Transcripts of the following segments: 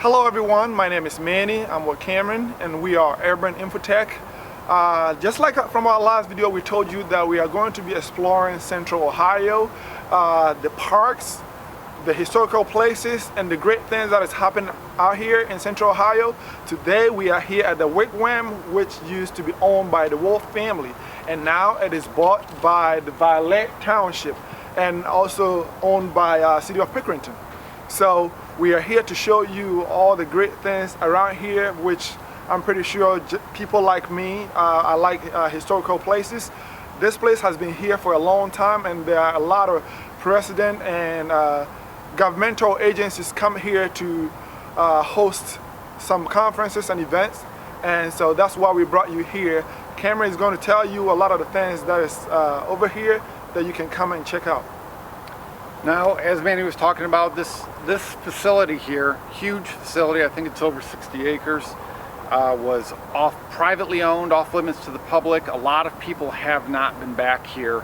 Hello everyone, my name is Manny, I'm with Cameron, and we are Urban Infotech. Just like from our last video, we told you that we are going to be exploring Central Ohio, the parks, the historical places, and the great things that is happening out here in Central Ohio. Today we are here at the Wigwam, which used to be owned by the Wolf family, and now it is bought by the Violet Township and also owned by City of Pickerington. So we are here to show you all the great things around here, which I'm pretty sure people like me, I like historical places. This place has been here for a long time, and there are a lot of president and governmental agencies come here to host some conferences and events, and so that's why we brought you here. Cameron is going to tell you a lot of the things that is over here that you can come and check out. Now, as Manny was talking about, this facility here, huge facility, I think it's over 60 acres, was privately owned, off limits to the public. A lot of people have not been back here.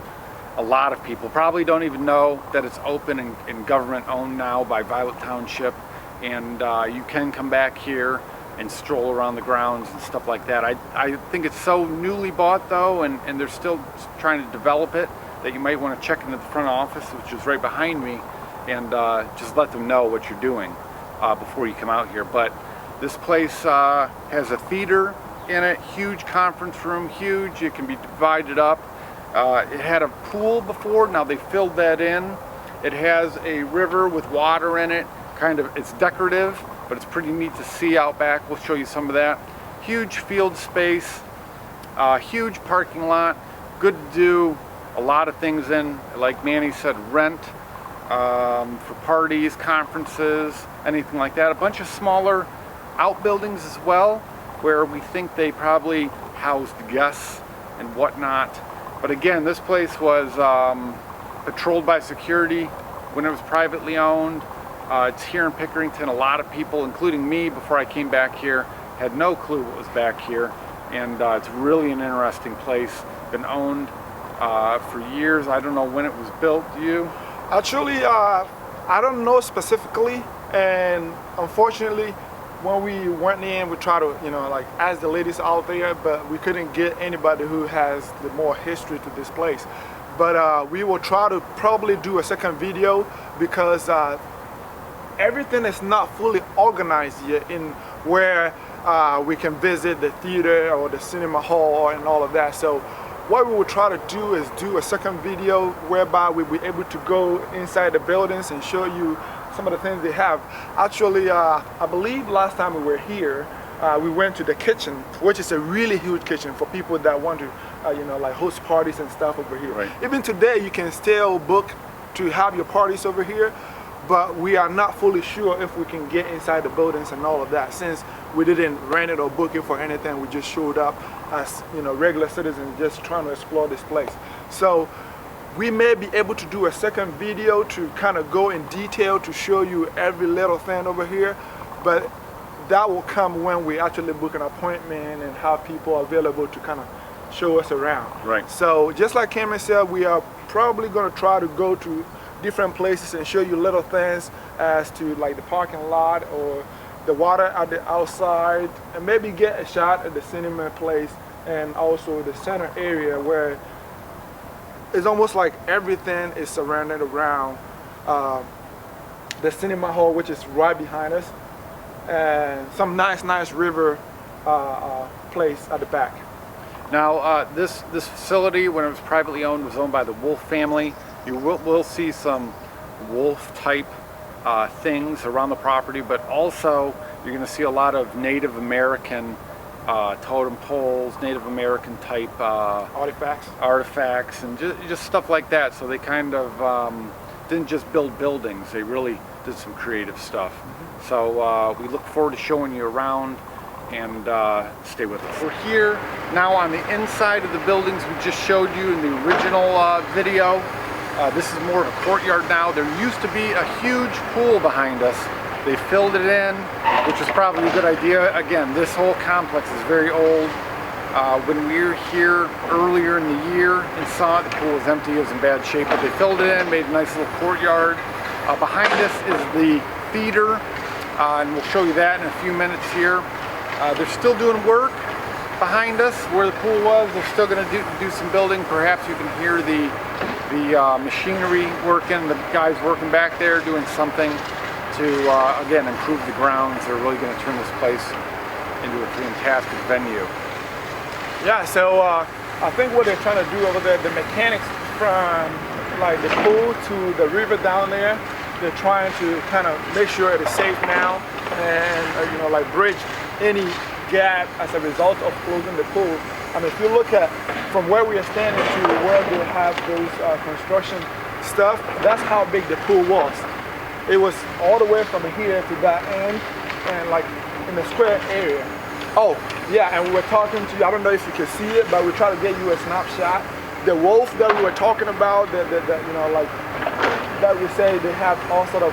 A lot of people probably don't even know that it's open and government owned now by Violet Township, and you can come back here and stroll around the grounds and stuff like that. I think it's so newly bought though, and they're still trying to develop it, that you might want to check into the front office, which is right behind me, and just let them know what you're doing before you come out here. But this place has a theater in it, huge conference room, huge. It can be divided up. It had a pool before, now they filled that in. It has a river with water in it, it's decorative, but it's pretty neat to see out back. We'll show you some of that. Huge field space, huge parking lot, good to do a lot of things in, like Manny said, rent for parties, conferences, anything like that. A bunch of smaller outbuildings as well, where we think they probably housed guests and whatnot. But again, this place was patrolled by security when it was privately owned. It's here in Pickerington. A lot of people, including me, before I came back here, had no clue what was back here. And it's really an interesting place. Been owned for years. I don't know when it was built. Do you? Actually, I don't know specifically, and unfortunately when we went in, we tried to ask the ladies out there, but we couldn't get anybody who has the more history to this place. But we will try to probably do a second video, because everything is not fully organized yet in where we can visit the theater or the cinema hall and all of that. So what we will try to do is do a second video whereby we'll be able to go inside the buildings and show you some of the things they have. Actually, I believe last time we were here, we went to the kitchen, which is a really huge kitchen for people that want to, like host parties and stuff over here. Right. Even today, you can still book to have your parties over here, but we are not fully sure if we can get inside the buildings and all of that, since we didn't rent it or book it for anything. We just showed up as regular citizens just trying to explore this place. So we may be able to do a second video to kind of go in detail to show you every little thing over here, but that will come when we actually book an appointment and have people available to kind of show us around. Right. So just like Cameron said, we are probably going to try to go to different places and show you little things as to like the parking lot or the water at the outside, and maybe get a shot at the cinema place and also the center area, where it's almost like everything is surrounded around the cinema hall, which is right behind us, and some nice river place at the back. Now, this facility, when it was privately owned, was owned by the Wolf family. You will see some wolf type things around the property, but also you're going to see a lot of Native American totem poles, Native American type artifacts, and just stuff like that. So they kind of didn't just build buildings, they really did some creative stuff. Mm-hmm. So we look forward to showing you around, and stay with us. We're here now on the inside of the buildings we just showed you in the original video. This is more of a courtyard now. There used to be a huge pool behind us. They filled it in, which was probably a good idea. Again, this whole complex is very old. When we were here earlier in the year and saw it, the pool was empty, it was in bad shape, but they filled it in, made a nice little courtyard. Behind us is the theater. and we'll show you that in a few minutes here. They're still doing work behind us where the pool was. They're still going to do some building. Perhaps you can hear the machinery working, the guys working back there doing something to, again, improve the grounds. They're really going to turn this place into a fantastic venue. Yeah, so I think what they're trying to do over there, the mechanics from like the pool to the river down there, they're trying to kind of make sure it is safe now and you know, like bridge any gap as a result of closing the pool. I mean, if you look at from where we are standing to where they have those construction stuff, that's how big the pool was. It was all the way from here to that end and like in the square area. Oh, yeah, and we were talking to you, I don't know if you can see it, but we try to get you a snapshot. The wolf that we were talking about, that you know, like, that we say they have all sort of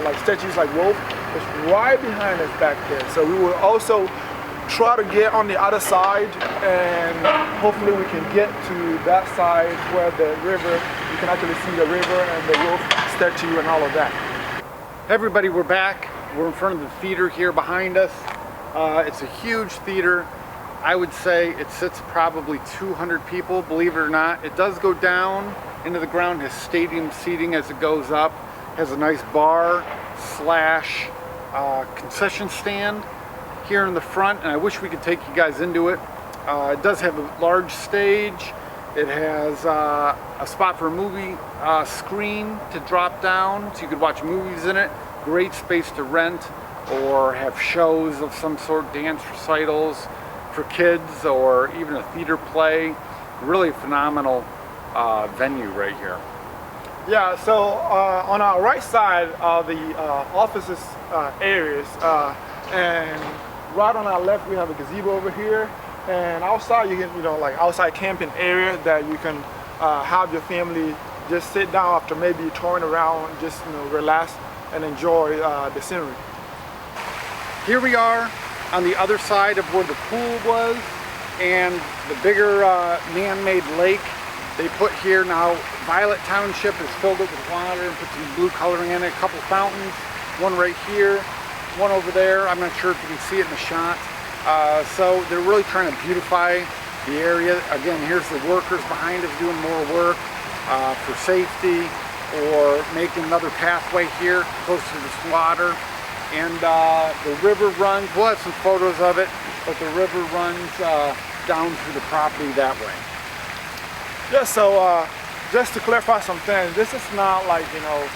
like statues like wolf, is right behind us back there. So we will also try to get on the other side and hopefully we can get to that side where the river, you can actually see the river and the wolf statue and all of that. Everybody, we're back. We're in front of the theater here behind us. It's a huge theater. I would say it sits probably 200 people, believe it or not. It does go down into the ground, has stadium seating as it goes up, has a nice bar slash concession stand here in the front, and I wish we could take you guys into it. It does have a large stage. It has a spot for a movie screen to drop down so you could watch movies in it. Great space to rent or have shows of some sort, dance recitals for kids or even a theater play. Really phenomenal venue right here. Yeah, so on our right side are the offices areas and right on our left we have a gazebo over here, and outside you can, you know, like outside camping area that you can have your family just sit down after maybe touring around, just, you know, relax and enjoy the scenery. Here we are on the other side of where the pool was and the bigger man-made lake they put here. Now Violet Township has filled it with water and put some blue coloring in it, a couple fountains, one right here, one over there. I'm not sure if you can see it in the shot. So they're really trying to beautify the area. Again, here's the workers behind us doing more work for safety or making another pathway here close to this water. And the river runs, we'll have some photos of it, but the river runs down through the property that way. Yeah, so just to clarify some things, this is not like, you know,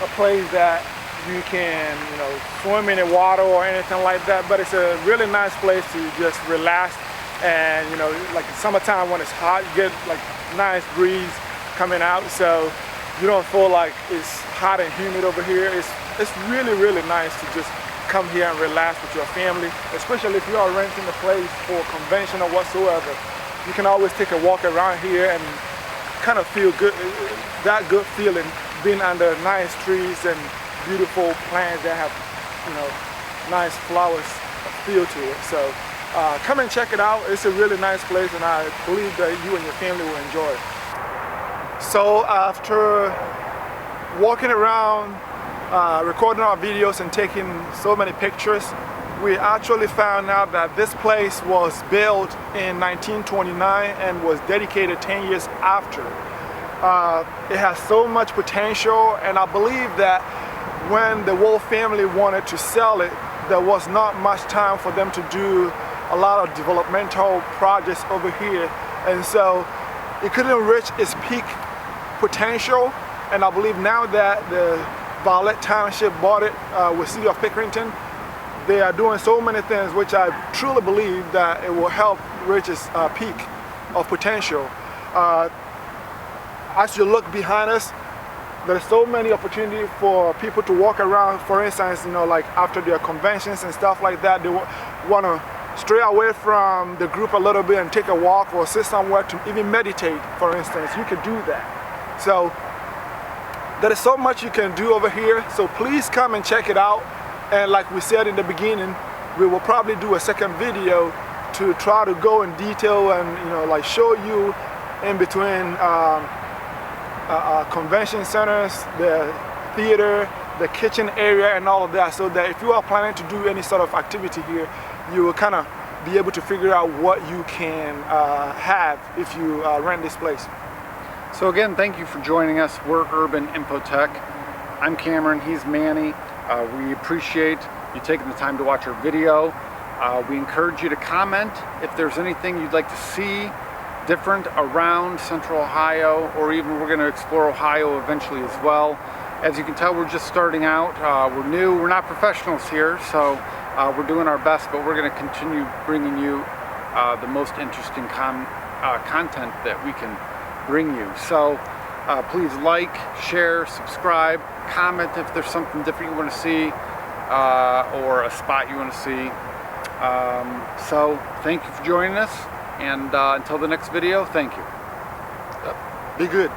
a place that you can, you know, swim in the water or anything like that, but it's a really nice place to just relax. And, you know, like in summertime when it's hot, you get like nice breeze coming out, so you don't feel like it's hot and humid over here. It's really, really nice to just come here and relax with your family, especially if you are renting a place for a convention or whatsoever. You can always take a walk around here and kind of feel good, that good feeling, being under nice trees and beautiful plants that have, you know, nice flowers feel to it. So come and check it out. It's a really nice place, and I believe that you and your family will enjoy it. So after walking around, recording our videos and taking so many pictures, we actually found out that this place was built in 1929 and was dedicated 10 years after. It has so much potential, and I believe that when the Wolf family wanted to sell it, there was not much time for them to do a lot of developmental projects over here, and so it couldn't reach its peak potential. And I believe now that the Violet Township bought it with City of Pickerington, they are doing so many things which I truly believe that it will help reach its peak of potential. As you look behind us, there's so many opportunities for people to walk around. For instance, you know, like after their conventions and stuff like that, they want to stray away from the group a little bit and take a walk or sit somewhere to even meditate, for instance. You can do that. So there is so much you can do over here, so please come and check it out. And like we said in the beginning, we will probably do a second video to try to go in detail and, you know, like show you in between convention centers, the theater, the kitchen area and all of that, so that if you are planning to do any sort of activity here, you will kind of be able to figure out what you can have if you rent this place. So again, thank you for joining us. We're Urban Infotech. I'm Cameron, he's Manny. We appreciate you taking the time to watch our video. We encourage you to comment if there's anything you'd like to see different around Central Ohio, or even we're going to explore Ohio eventually as well. As you can tell, we're just starting out. We're new, we're not professionals here, so we're doing our best, but we're going to continue bringing you the most interesting content that we can bring you. So please like, share, subscribe, comment if there's something different you want to see, or a spot you want to see. So thank you for joining us, and until the next video, thank you. Be good.